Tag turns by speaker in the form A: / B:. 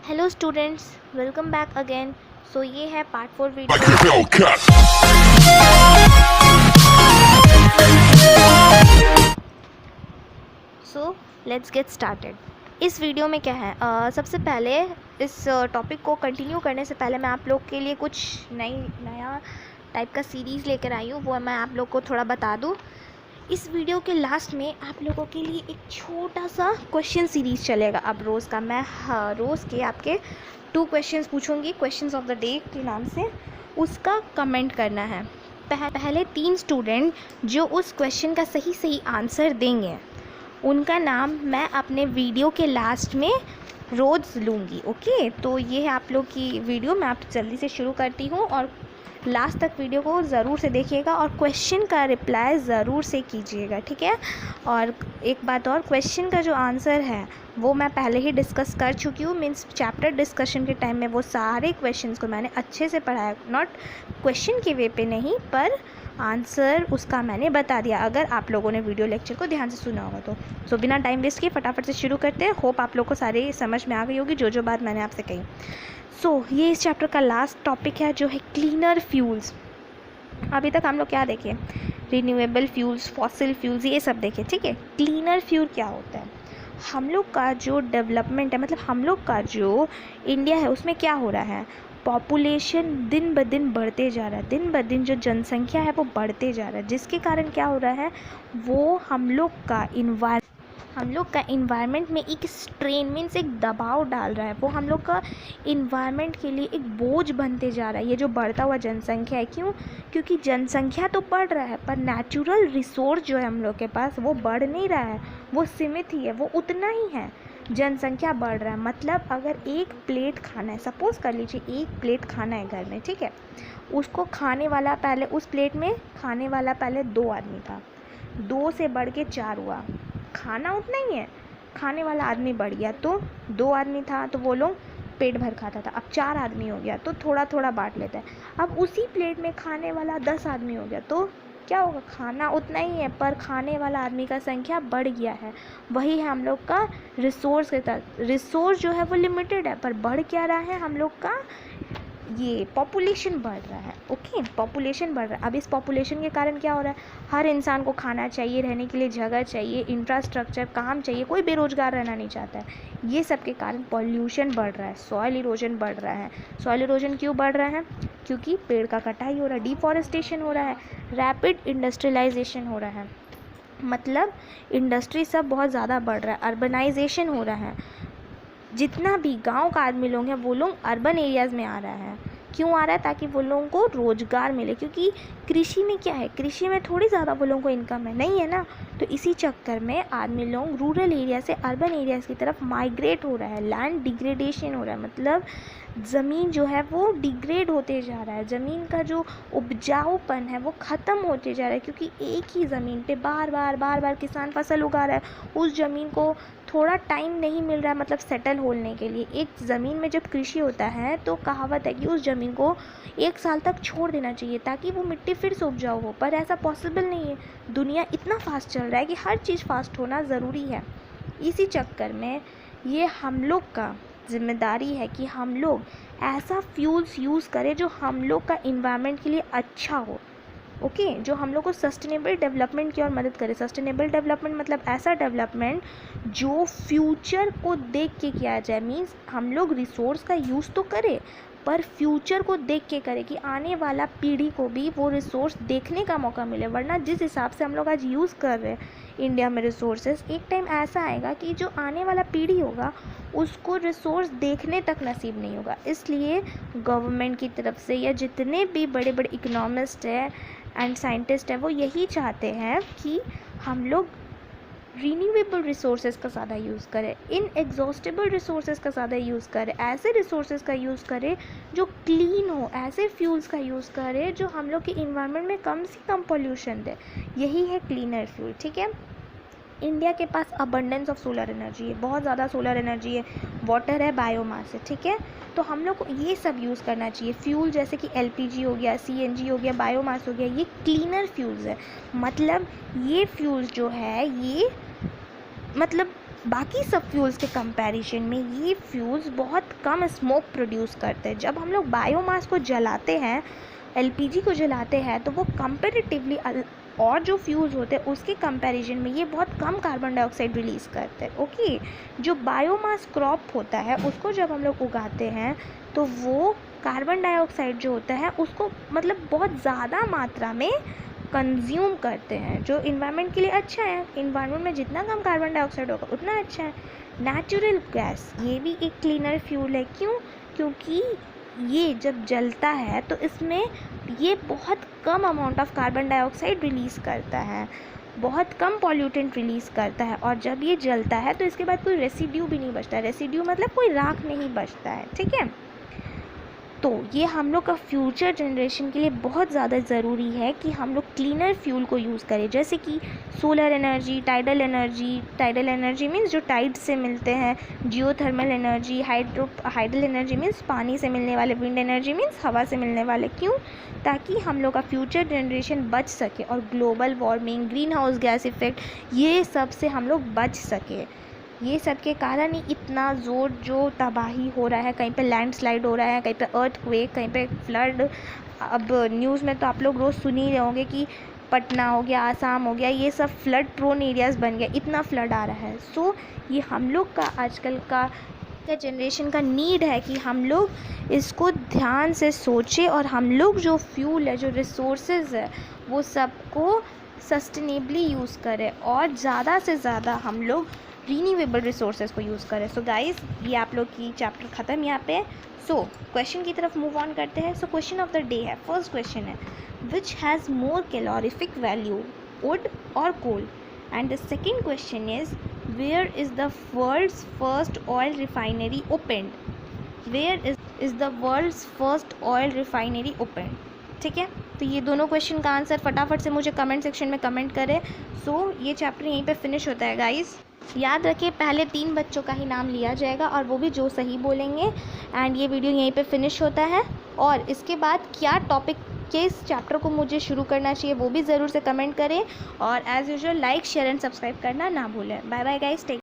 A: Hello students, welcome back again. So ये है part 4
B: like
A: video.
B: a Hellcat.
A: So let's get started. इस video में क्या है, सबसे पहले इस टॉपिक को कंटिन्यू करने से पहले मैं आप लोग के लिए कुछ नया टाइप का सीरीज़ लेकर आई हूँ, वो मैं आप लोग को थोड़ा बता दूँ। इस वीडियो के लास्ट में आप लोगों के लिए एक छोटा सा क्वेश्चन सीरीज़ चलेगा। अब रोज़ का मैं रोज़ के आपके 2 क्वेश्चंस पूछूंगी, क्वेश्चंस ऑफ द डे के नाम से। उसका कमेंट करना है। पहले 3 स्टूडेंट जो उस क्वेश्चन का सही आंसर देंगे, उनका नाम मैं अपने वीडियो के लास्ट में रोज़ लूँगी। ओके, तो ये है आप लोग की वीडियो। मैं आप जल्दी से शुरू करती हूँ और लास्ट तक वीडियो को ज़रूर से देखिएगा और क्वेश्चन का रिप्लाई ज़रूर से कीजिएगा, ठीक है। और एक बात और, क्वेश्चन का जो आंसर है वो मैं पहले ही डिस्कस कर चुकी हूँ। मीन्स चैप्टर डिस्कशन के टाइम में वो सारे क्वेश्चंस को मैंने अच्छे से पढ़ाया। नॉट क्वेश्चन के वे पे नहीं, पर आंसर उसका मैंने बता दिया, अगर आप लोगों ने वीडियो लेक्चर को ध्यान से सुना होगा तो। सो बिना टाइम वेस्ट किए फटाफट से शुरू करते हैं। होप आप लोग को सारी समझ में आ गई होगी जो बात मैंने आपसे कही। ये इस चैप्टर का लास्ट टॉपिक है, जो है क्लीनर फ्यूल्स। अभी तक हम लोग क्या देखे, रिन्यूएबल फ्यूल्स, फॉसिल फ्यूल्स, ये सब देखे, ठीक है। क्लीनर फ्यूल क्या होता है? हम लोग का जो डेवलपमेंट है, मतलब हम लोग का जो इंडिया है, उसमें क्या हो रहा है, पॉपुलेशन दिन ब दिन बढ़ते जा रहा है। दिन ब दिन जो जनसंख्या है वो बढ़ते जा रहा है, जिसके कारण क्या हो रहा है, वो हम लोग का इन्वायरमेंट में एक स्ट्रेन, मीन्स एक दबाव डाल रहा है। वो हम लोग का इन्वायरमेंट के लिए एक बोझ बनते जा रहा है, ये जो बढ़ता हुआ जनसंख्या है। क्यों? क्योंकि जनसंख्या तो बढ़ रहा है, पर नेचुरल रिसोर्स जो है हम लोग के पास, वो बढ़ नहीं रहा है, वो सीमित ही है, वो उतना ही है। जनसंख्या बढ़ रहा है, मतलब अगर एक प्लेट खाना है, सपोज़ कर लीजिए एक प्लेट खाना है घर में, ठीक है। उसको खाने वाला पहले, उस प्लेट में खाने वाला पहले 2 आदमी था, 2 से बढ़ के 4 हुआ। खाना उतना ही है, खाने वाला आदमी बढ़ गया, तो 2 आदमी था तो वो लोग पेट भर खाता था। अब 4 आदमी हो गया तो थोड़ा थोड़ा बांट लेता है। अब उसी प्लेट में खाने वाला 10 आदमी हो गया तो क्या होगा, खाना उतना ही है, पर खाने वाला आदमी का संख्या बढ़ गया है। वही है हम लोग का रिसोर्स के साथ। रिसोर्स जो है वो लिमिटेड है, पर बढ़ क्या रहा है, हम लोग का ये पॉपुलेशन बढ़ रहा है। ओके, पॉपुलेशन बढ़ रहा है। अब इस पॉपुलेशन के कारण क्या हो रहा है, हर इंसान को खाना चाहिए, रहने के लिए जगह चाहिए, इंफ्रास्ट्रक्चर, काम चाहिए, कोई बेरोजगार रहना नहीं चाहता है। ये सब के कारण पॉल्यूशन बढ़ रहा है, सॉइल इरोजन बढ़ रहा है। सॉइल इरोजन क्यों बढ़ रहा है? क्योंकि पेड़ का कटाई हो रहा है, डिफॉरेस्टेशन हो रहा है, रैपिड इंडस्ट्रियलाइजेशन हो रहा है, मतलब इंडस्ट्री सब बहुत ज़्यादा बढ़ रहा है, अर्बनाइजेशन हो रहा है। जितना भी गांव का आदमी लोग हैं वो लोग अर्बन एरियाज़ में आ रहा है। क्यों आ रहा है? ताकि वो लोगों को रोज़गार मिले, क्योंकि कृषि में क्या है, कृषि में थोड़ी ज़्यादा वो लोगों को इनकम है, नहीं है ना। तो इसी चक्कर में आदमी लोग रूरल एरिया से अर्बन एरियाज़ की तरफ माइग्रेट हो रहा है। लैंड डिग्रेडेशन हो रहा है, मतलब ज़मीन जो है वो डिग्रेड होते जा रहा है, ज़मीन का जो उपजाऊपन है वो ख़त्म होते जा रहा है, क्योंकि एक ही ज़मीन पे बार बार किसान फसल उगा रहा है। उस ज़मीन को थोड़ा टाइम नहीं मिल रहा है, मतलब सेटल होने के लिए। एक ज़मीन में जब कृषि होता है तो कहावत है कि उस ज़मीन को 1 साल तक छोड़ देना चाहिए ताकि वो मिट्टी फिर से उपजाऊ हो, पर ऐसा पॉसिबल नहीं है। दुनिया इतना फास्ट चल रहा है कि हर चीज़ फास्ट होना ज़रूरी है। इसी चक्कर में ये हम लोग का जिम्मेदारी है कि हम लोग ऐसा फ्यूल्स यूज़ करें जो हम लोग का इन्वायरमेंट के लिए अच्छा हो। ओके, जो हम लोग को सस्टेनेबल डेवलपमेंट की ओर मदद करे। सस्टेनेबल डेवलपमेंट मतलब ऐसा डेवलपमेंट जो फ्यूचर को देख के किया जाए। मीन्स हम लोग रिसोर्स का यूज़ तो करें, पर फ्यूचर को देख के करें कि आने वाला पीढ़ी को भी वो रिसोर्स देखने का मौका मिले। वरना जिस हिसाब से हम लोग आज यूज़ कर रहे हैं इंडिया में रिसोर्सेज, एक टाइम ऐसा आएगा कि जो आने वाला पीढ़ी होगा उसको रिसोर्स देखने तक नसीब नहीं होगा। इसलिए गवर्नमेंट की तरफ से या जितने भी बड़े बड़े इकोनॉमिस्ट हैं एंड साइंटिस्ट है, वो यही चाहते हैं कि हम लोग रीन्यूएबल रिसोर्सेज का ज़्यादा यूज़ करें, इनएग्जॉस्टेबल रिसोर्सेज का ज़्यादा यूज़ करें, ऐसे रिसोर्सेज का यूज़ करें जो क्लीन हो, ऐसे फ्यूल्स का यूज़ करें जो हम लोग के इन्वायरमेंट में कम से कम पोल्यूशन दे। यही है क्लीनर फ्यूल, ठीक है। इंडिया के पास अबंडेंस ऑफ सोलर एनर्जी है, बहुत ज़्यादा सोलर एनर्जी है, वाटर है, बायोमास है, ठीक है। तो हम लोग को ये सब यूज़ करना चाहिए। फ्यूल जैसे कि एलपीजी हो गया, सीएनजी हो गया, बायोमास हो गया, ये क्लीनर फ्यूल्स है। मतलब ये फ्यूल्स जो है ये मतलब बाकी सब फ्यूल्स के कंपैरिजन में ये फ्यूल्स बहुत कम स्मोक प्रोड्यूस करते हैं। जब हम लोग बायोमास को जलाते हैं, एलपीजी को जलाते हैं, तो वो कंपैरेटिवली और जो फ्यूल्स होते हैं उसके कंपैरिजन में ये बहुत कम कार्बन डाइऑक्साइड रिलीज़ करते हैं। ओके, जो बायोमास क्रॉप होता है उसको जब हम लोग उगाते हैं तो वो कार्बन डाइऑक्साइड जो होता है उसको मतलब बहुत ज़्यादा मात्रा में कंज्यूम करते हैं, जो इन्वायरमेंट के लिए अच्छा है। इन्वायरमेंट में जितना कम कार्बन डाइऑक्साइड होगा उतना अच्छा है। नेचुरल गैस ये भी एक क्लीनर फ्यूल है। क्यों? क्योंकि ये जब जलता है तो इसमें ये बहुत कम amount of carbon dioxide release करता है, बहुत कम पॉल्यूटेंट रिलीज़ करता है, और जब ये जलता है तो इसके बाद कोई रेसिड्यू भी नहीं बचता। रेसिड्यू मतलब कोई राख नहीं बचता है। ठीक है, तो ये हम लोग का फ्यूचर जनरेशन के लिए बहुत ज़्यादा ज़रूरी है कि हम लोग क्लीनर फ्यूल को यूज़ करें, जैसे कि solar energy, tidal energy. Tidal energy means जो टाइड से मिलते हैं, geothermal energy, hydel energy means पानी से मिलने वाले, विंड एनर्जी मीन्स हवा से मिलने वाले। क्यों? ताकि हम लोग का फ्यूचर जनरेशन बच सके और global warming, green house gas effect, ये सब से हम लोग बच सके। ये सब के कारण ही इतना ज़ोर जो तबाही हो रहा है, कहीं पे लैंडस्लाइड हो रहा है, कहीं पे अर्थक्वेक, कहीं पे फ्लड। अब न्यूज़ में तो आप लोग रोज़ सुन ही रहे होंगे कि पटना हो गया, आसाम हो गया, ये सब फ्लड प्रोन एरियाज़ बन गया, इतना फ्लड आ रहा है। सो ये हम लोग का आजकल का जनरेशन का नीड है कि हम लोग इसको ध्यान से सोचें और हम लोग जो फ्यूल है, जो रिसोर्सेज है, वो सबको सस्टेनेबली यूज़ करें और ज़्यादा से ज़्यादा हम लोग रीन्यूएबल रिसोर्सेज को यूज़ करें। सो गाइस, ये आप लोग की चैप्टर ख़त्म यहाँ पे। सो क्वेश्चन की तरफ मूव ऑन करते हैं। So question of the day है, फर्स्ट क्वेश्चन है, which has more calorific value, wood और coal? And the second question is, where is the world's first oil refinery opened? Where is the world's first oil refinery opened? ठीक है, तो ये दोनों question का answer फटाफट से मुझे कमेंट सेक्शन में कमेंट करें। सो ये चैप्टर यहीं पे फिनिश होता है गाइस। याद रखिए, पहले 3 बच्चों का ही नाम लिया जाएगा और वो भी जो सही बोलेंगे। एंड ये वीडियो यहीं पे फिनिश होता है। और इसके बाद क्या टॉपिक के इस चैप्टर को मुझे शुरू करना चाहिए वो भी ज़रूर से कमेंट करें। और as usual like, share and subscribe करना ना भूलें। Bye bye guys, take